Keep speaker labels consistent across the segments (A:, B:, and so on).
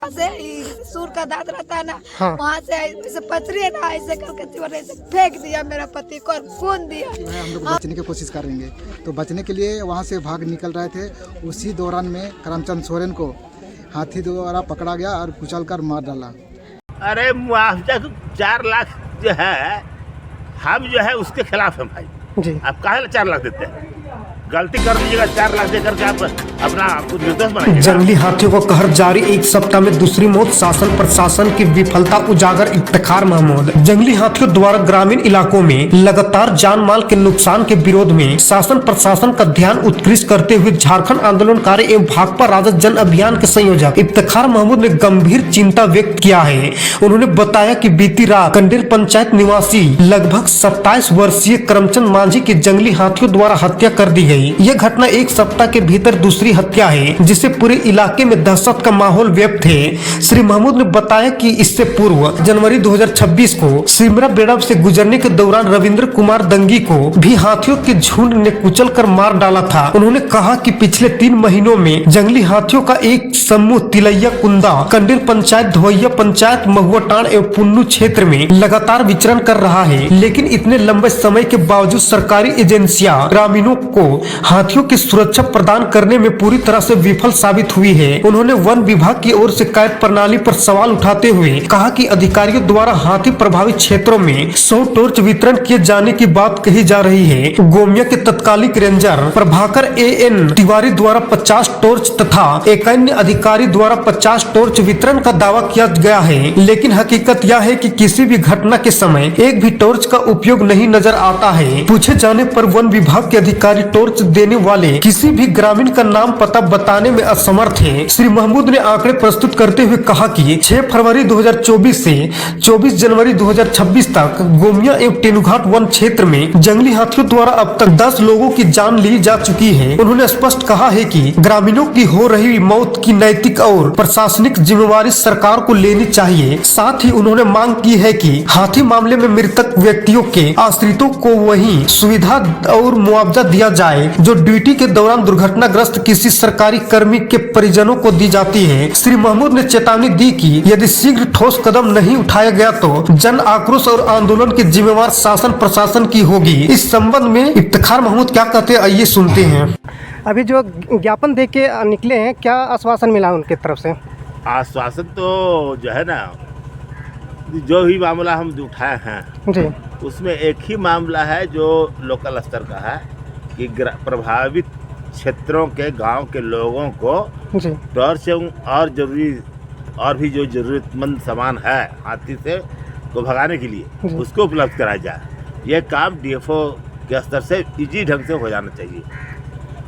A: से सूर का दांत रहता है ना,
B: हाँ।
A: वहाँ से ऐसे पथरी है ना, ऐसे करके चोर ऐसे फेंक दिया मेरा पति को और खून दिया।
C: हम लोग बचने की कोशिश करेंगे, तो बचने के लिए वहाँ से भाग निकल रहे थे। उसी दौरान में करमचंद सोरेन को हाथी द्वारा पकड़ा गया और कुचल कर मार डाला।
D: अरे मुआवजा 4 लाख जो है, हम जो है उसके खिलाफ हैं भाई
B: जी।
D: आप काहे 4 लाख देते हैं? गलती कर लीजिएगा, 4 लाख देकर के आप अपना निर्दोष बनाइएगा।
B: जंगली हाथियों को कहर जारी, एक सप्ताह में दूसरी मौत, शासन प्रशासन की विफलता उजागर, इफ्तिखार महमूद। जंगली हाथियों द्वारा ग्रामीण इलाकों में लगातार जान माल के नुकसान के विरोध में शासन प्रशासन का ध्यान उत्कृष्ट करते हुए झारखंड आंदोलनकारी एवं भाकपा राजद जन अभियान के संयोजक इफ्तिखार महमूद ने गंभीर चिंता व्यक्त किया है। उन्होंने बताया कि बीती रात कंडेर पंचायत निवासी लगभग 27 वर्षीय करमचंद मांझी की जंगली हाथियों द्वारा हत्या कर दी गई। यह घटना एक सप्ताह के भीतर दूसरी हत्या है, जिससे पूरे इलाके में दहशत का माहौल व्याप्त है। श्री महमूद ने बताया कि इससे पूर्व जनवरी 2026 को सिमरा बेड़ा से गुजरने के दौरान रविंद्र कुमार दंगी को भी हाथियों के झुंड ने कुचल कर मार डाला था। उन्होंने कहा कि पिछले 3 महीनों में जंगली हाथियों का एक समूह तिलैया कुंदा, कंडेर पंचायत, धोइया पंचायत, महुआटांड एवं पुन्नू क्षेत्र में लगातार विचरण कर रहा है। लेकिन इतने लंबे समय के बावजूद सरकारी एजेंसियां ग्रामीणों को हाथियों की सुरक्षा प्रदान करने में पूरी तरह से विफल साबित हुई है। उन्होंने वन विभाग की ओर से कैद प्रणाली पर सवाल उठाते हुए कहा कि अधिकारियों द्वारा हाथी प्रभावित क्षेत्रों में 100 टॉर्च वितरण किए जाने की बात कही जा रही है। गोमिया के तत्कालिक रेंजर प्रभाकर AN तिवारी द्वारा 50 टॉर्च तथा एक अन्य अधिकारी द्वारा 50 टॉर्च वितरण का दावा किया गया है, लेकिन हकीकत यह है कि किसी भी घटना के समय एक भी टॉर्च का उपयोग नहीं नजर आता है। पूछे जाने पर वन विभाग के अधिकारी टॉर्च देने वाले किसी भी ग्रामीण का नाम पता बताने में असमर्थ है। श्री महमूद ने आंकड़े प्रस्तुत करते हुए कहा कि 6 फरवरी 2024 से 24 जनवरी 2026 तक गोमिया एवं टेनुघाट वन क्षेत्र में जंगली हाथियों द्वारा अब तक 10 लोगों की जान ली जा चुकी है। उन्होंने स्पष्ट कहा है कि ग्रामीणों की हो रही मौत की नैतिक और प्रशासनिक जिम्मेवारी सरकार को लेनी चाहिए। साथ ही उन्होंने मांग की है कि हाथी मामले में मृतक व्यक्तियों के आश्रितों को वही सुविधा और मुआवजा दिया जाए जो ड्यूटी के दौरान दुर्घटनाग्रस्त किसी सरकारी कर्मी के परिजनों को दी जाती है। श्री महमूद ने चेतावनी दी कि यदि शीघ्र ठोस कदम नहीं उठाया गया तो जन आक्रोश और आंदोलन की जिम्मेवार शासन प्रशासन की होगी। इस संबंध में इफ्तिखार महमूद क्या कहते हैं, आइए सुनते हैं। अभी जो ज्ञापन दे के निकले हैं, क्या आश्वासन मिला उनके तरफ से?
D: आश्वासन तो जो है ना, जो भी मामला हम उठाए हैं
B: जी,
D: उसमें एक ही मामला है जो लोकल स्तर का है कि प्रभावित क्षेत्रों के गांव के लोगों को टॉर्च और जरूरी और भी जो जरूरतमंद सामान है हाथी से को भगाने के लिए उसको उपलब्ध कराया जाए। ये काम DFO के स्तर से इजी ढंग से हो जाना चाहिए।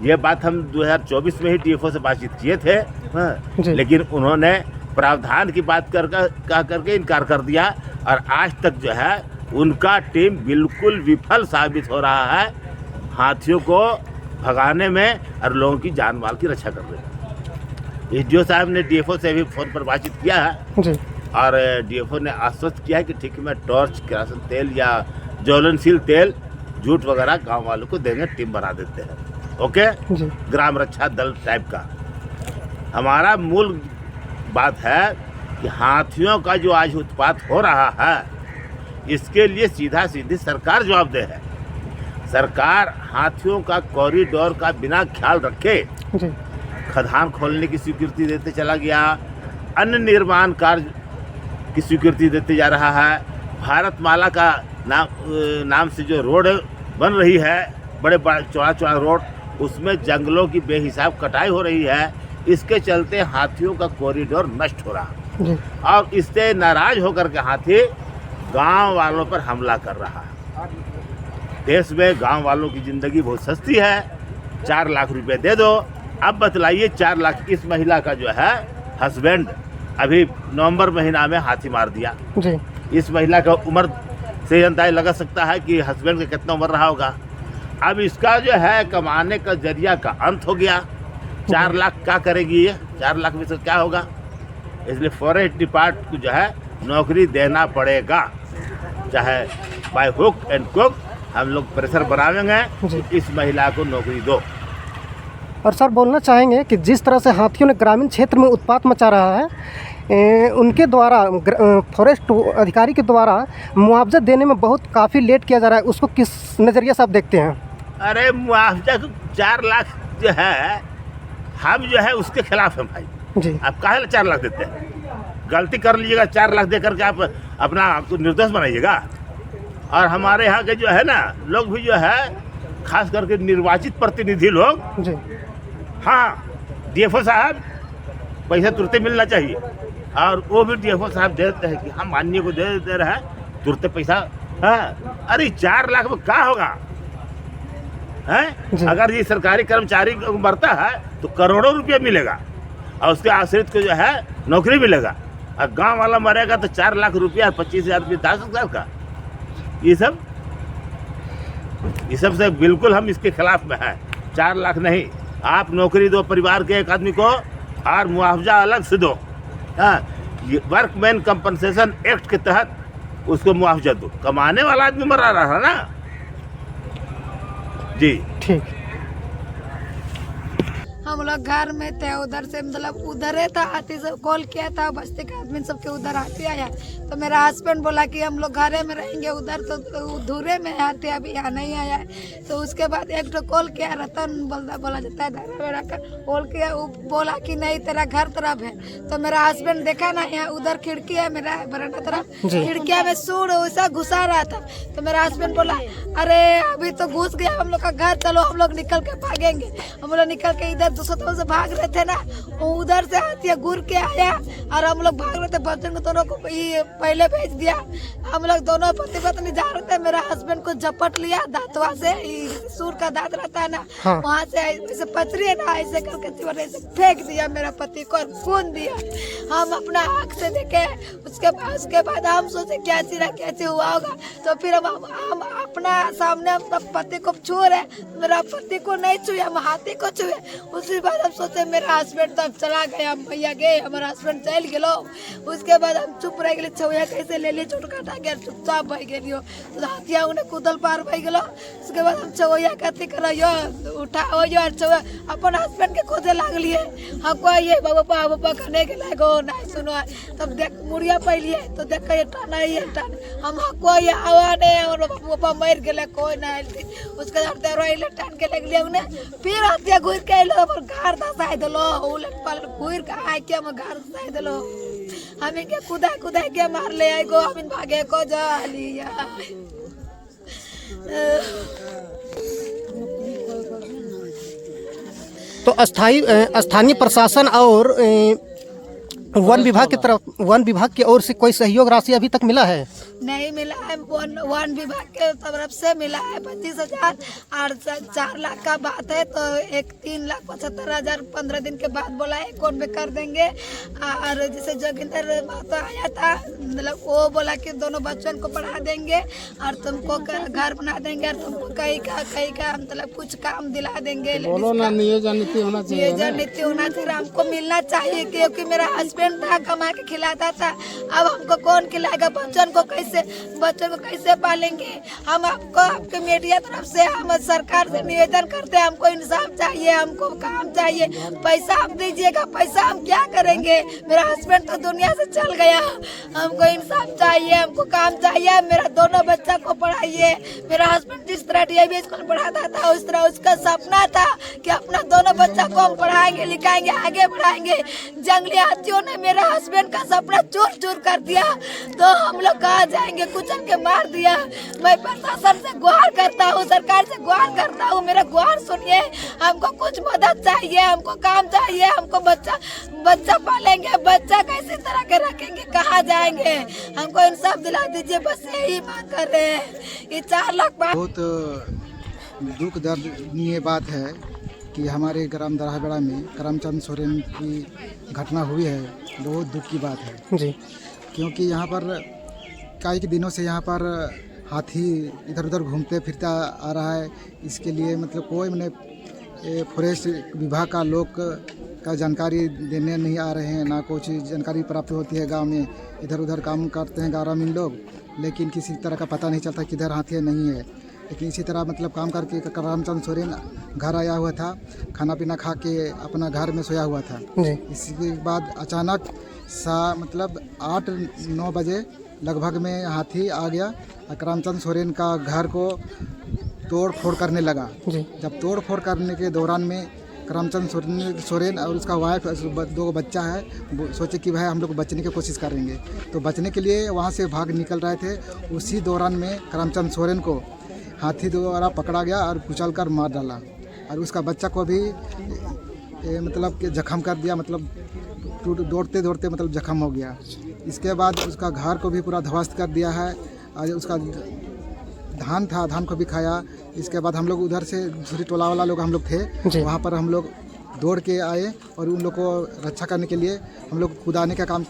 D: ये बात हम 2024 में ही DFO से बातचीत किए थे, लेकिन उन्होंने प्रावधान की बात करके इनकार कर दिया और आज तक जो है उनका टीम बिल्कुल विफल साबित हो रहा है हाथियों को भगाने में और लोगों की जान माल की रक्षा कर रहे हैं। SDO साहब ने DFO से भी फोन पर बातचीत किया है जी। और DFO ने आश्वस्त किया है कि ठीक है, मैं टॉर्च, केरोसिन तेल या ज्वलनशील तेल, जूट वगैरह गांव वालों को देंगे, टीम बना देते हैं। ओके जी। ग्राम रक्षा दल टाइप का हमारा मूल बात है कि हाथियों का जो आज उत्पात हो रहा है इसके लिए सीधा सीधी सरकार जवाबदेह है। सरकार हाथियों का कॉरिडोर का बिना ख्याल रखे खदान खोलने की स्वीकृति देते चला गया, अन्य निर्माण कार्य की स्वीकृति देते जा रहा है। भारतमाला का नाम से जो रोड बन रही है, बड़े चौड़ा रोड, उसमें जंगलों की बेहिसाब कटाई हो रही है। इसके चलते हाथियों का कॉरिडोर नष्ट हो रहा है और इससे नाराज होकर के हाथी गांव वालों पर हमला कर रहा है। देश में गांव वालों की ज़िंदगी बहुत सस्ती है, 4 लाख रुपए दे दो। अब बतलाइए, 4 लाख इस महिला का जो है हस्बैंड अभी नवंबर महीना में हाथी मार दिया जी। इस महिला का उम्र से अंदाजा लगा सकता है कि हस्बैंड का कितना उम्र रहा होगा। अब इसका जो है कमाने का जरिया का अंत हो गया। 4 लाख क्या करेगी ये? 4 लाख में से क्या होगा? इसलिए फॉरेस्ट डिपार्टमेंट को जो है नौकरी देना पड़ेगा, चाहे बाय हुक एंड क्रुक हम लोग प्रेशर बनाएंगे कि इस महिला को नौकरी दो।
B: और सर बोलना चाहेंगे कि जिस तरह से हाथियों ने ग्रामीण क्षेत्र में उत्पात मचा रहा है, उनके द्वारा फॉरेस्ट अधिकारी के द्वारा मुआवजा देने में बहुत काफ़ी लेट किया जा रहा है, उसको किस नज़रिए से आप देखते हैं?
D: अरे मुआवजा तो 4 लाख जो है, हम जो है उसके खिलाफ हैं भाई
B: जी।
D: आप काहे 4 लाख देते हैं? गलती कर लीजिएगा 4 लाख दे करके आप अपना आपको निर्दोष बनाइएगा। और हमारे यहाँ के जो है ना लोग भी जो है खास करके निर्वाचित प्रतिनिधि लोग
B: जी।
D: हाँ डीएफओ साहब पैसा तुरंत मिलना चाहिए, और वो भी डीएफओ साहब दे देते हैं कि हम माननीय को दे रहे हैं तुरंत पैसा। हाँ अरे 4 लाख में क्या होगा है? अगर ये सरकारी कर्मचारी को मरता है तो करोड़ों रुपया मिलेगा और उसके आश्रित को जो है नौकरी मिलेगा, और गांव वाला मरेगा तो 4 लाख रुपया 25,000 रुपये 10,000 का। ये सब से बिल्कुल हम इसके खिलाफ में हैं। 4 लाख नहीं, आप नौकरी दो परिवार के एक आदमी को और मुआवजा अलग से दो। हाँ वर्कमैन कंपनसेशन एक्ट के तहत उसको मुआवजा दो, कमाने वाला आदमी मर रहा है ना जी।
B: ठीक।
A: हम लोग घर में थे, उधर से मतलब उधर ही था, हाथी से कॉल किया था, बस्ती के आदमी सबके उधर हाथी आया तो मेरा हस्बैंड बोला कि हम लोग घरे में रहेंगे, उधर तो धूरे में हाथी अभी यहाँ नहीं आया है। तो उसके बाद एक तो कॉल किया, रतन बोला जाता है धारा कर कॉल किया, वो बोला कि नहीं तेरा घर तरफ है। तो मेरा हस्बैंड देखा ना यहाँ उधर खिड़की है मेरा बरामदा तरफ, खिड़किया में सूर वैसा घुसा रहा था। तो मेरा हस्बैंड बोला अरे अभी तो घुस गया हम लोग का घर, चलो हम लोग निकल के भागेंगे। हम लोग निकल के इधर 200 से भाग रहे थे ना, उधर से हाथी घूर के आया और हम लोग भाग रहे थे। बच्चों को दोनों को पहले भेज दिया। हम लोग दोनों पति पत्नी जा रहे थे, मेरा हस्बैंड को झपट लिया दांतवा से, सूर का दांत रहता है ना, वहाँ से ऐसे पथरी है ना, ऐसे करके चिवड़े से फेंक दिया मेरा पति को और खून दिया। हम अपना आँख से देखे, उसके बाद हम सोचे क्या चीज हुआ होगा। तो फिर हम अपना सामने अपना पति को छू रहे, मेरा पति को नहीं छुए, हम हाथी को छुए। उसके बाद हम सोचे मेरा हस्बैंड तो अब चला गया, भैया गए, हमारा हस्बैंड चल गलो। उसके बाद हम चुप रह गए, छुआ कैसे ले ली, चोट काटा गया, चुपचाप बह गए। तो हाथिया उन्हें कूदल पार बह गलो। उसके बाद हम छुआ कथी करो उठाओ छुआ अपन हस्बैंड के खोजे लागलिए। हमको ये बाबा कहने के लागो नहीं सुनो। तब देख मुड़िया पहलिए तो देख टाना टान हम हको ये आवा नहीं, बाबा मर गए कोई नहीं। उसके बाद रोइले टान के लग लिया उन्हें, फिर हथिया घूर के घर दसाई दिलो, उलट पलट घूर के आके हम घर दसाई दिलो। हमें के कुदा के मार ले आए गो, हमें भागे को जा लिया।
B: तो स्थानीय प्रशासन और वन विभाग की ओर से कोई सहयोग राशि अभी तक मिला है?
A: नहीं मिला है। वन विभाग के तरफ से मिला है 25,000 और 4 लाख का बात है तो 3,75,000 15 दिन के बाद बोला है अकाउंट में कर देंगे। और जैसे जोगिंदर माता आया था, मतलब वो बोला कि दोनों बच्चों को पढ़ा देंगे और तुमको घर बना देंगे और तुमको कहीं का मतलब कुछ काम दिला देंगे। नियोजन नीति होना चाहिए, हमको मिलना चाहिए क्योंकि मेरा हस्बैंड था, कमा के खिलाता था। अब हमको कौन खिलाएगा? बच्चों को कैसे पालेंगे? हम आपके मीडिया तरफ से हम सरकार से निवेदन करते हैं, हमको इंसाफ चाहिए, हमको काम चाहिए, पैसा आप दीजिएगा, पैसा हम क्या करेंगे? मेरा हस्बैंड तो दुनिया से चल गया, हमको इंसाफ चाहिए, हमको काम चाहिए। मेरा दोनों बच्चा को पढ़ाइए। मेरा हस्बैंड जिस तरह DIV स्कूल पढ़ाता था उस तरह उसका सपना था कि अपना दोनों बच्चा को हम पढ़ाएंगे, लिखाएंगे, आगे बढ़ाएंगे। जंगली हाथियों ने मेरा हस्बैंड का सपना चूर चूर कर दिया, तो हम लोग कहाँ जाएंगे? कुचल के मार दिया। मैं प्रशासन से गुहार करता हूँ, सरकार से गुहार करता हूँ, मेरा गुहार सुनिए। हमको कुछ मदद चाहिए, हमको काम चाहिए, हमको बच्चा पालेंगे, बच्चा कैसे तरह के रखेंगे, कहाँ जाएंगे? हमको इंसाफ दिला दीजिए, बस यही मांग कर रहे हैं। ये 4 लाख
C: बहुत दुख दर्दनीय बात है कि हमारे ग्राम दराहगढ़ा में करमचंद सोरेन की घटना हुई है। बहुत दुख की बात है
B: जी,
C: क्योंकि यहाँ पर कई दिनों से यहाँ पर हाथी इधर उधर घूमते फिरता आ रहा है। इसके लिए मतलब कोई मैंने फॉरेस्ट विभाग का लोग का जानकारी देने नहीं आ रहे हैं, ना कुछ जानकारी प्राप्त होती है। गांव में इधर उधर काम करते हैं ग्रामीण लोग, लेकिन किसी तरह का पता नहीं चलता किधर हाथी नहीं है। लेकिन इसी तरह मतलब काम करके रामचंद्र सोरेन घर आया हुआ था, खाना पीना खा के अपना घर में सोया हुआ था। इसके बाद अचानक मतलब 8-9 बजे लगभग में हाथी आ गया और रामचंद्र सोरेन का घर को तोड़ फोड़ करने लगा। जब तोड़ फोड़ करने के दौरान में रामचंद्र सोरेन और उसका वाइफ 2 बच्चा है, वो सोचे कि भाई हम लोग बचने की कोशिश करेंगे, तो बचने के लिए वहाँ से भाग निकल रहे थे। उसी दौरान में रामचंद्र सोरेन को हाथी द्वारा पकड़ा गया और कुचल कर मार डाला और उसका बच्चा को भी मतलब कि जख्म कर दिया, मतलब दौड़ते दौड़ते मतलब जख्म हो गया। इसके बाद उसका घर को भी पूरा ध्वस्त कर दिया है और उसका धान था, धान को भी खाया। इसके बाद हम लोग उधर से दूसरी टोला वाला लोग हम लोग थे, वहाँ पर हम लोग दौड़ के आए और उन लोग को रक्षा करने के लिए हम लोग कुदाने का काम किया।